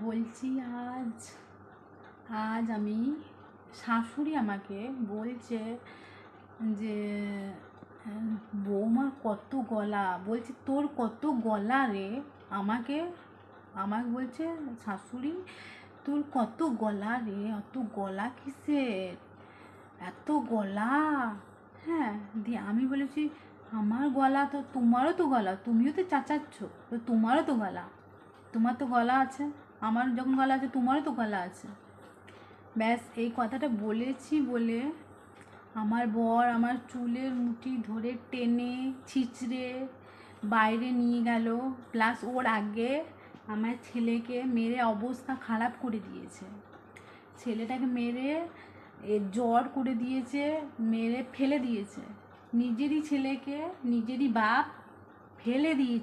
বলছি আজ আজ আমি শাশুড়ি আমাকে বলছে যে বৌমা কত গলা, বলছে তোর কত গলা রে। আমাকে আমাকে বলছে শাশুড়ি তোর কত গলা রে, অত গলা কিসের, এত গলা। হ্যাঁ, দিয়ে আমি বলেছি আমার গলা তো তোমারও তো গলা, তুমিও তো চাচাচ্ছ, তো তোমারও তো গলা, তোমার তো গলা আছে, আমার যখন গলা আছে তোমারও তো গলা আছে। ব্যাস এই কথাটা বলেছি বলে আমার বর আমার চুলের মুঠি ধরে টেনে ছিঁচড়ে বাইরে নিয়ে গেল, প্লাস ওর আগে আমার ছেলেকে মেরে অবস্থা খারাপ করে দিয়েছে। ছেলেটাকে মেরে জ্বর করে দিয়েছে, মেরে ফেলে দিয়েছে। নিজেরই ছেলেকে নিজেরই বাপ ফেলে দিয়েছে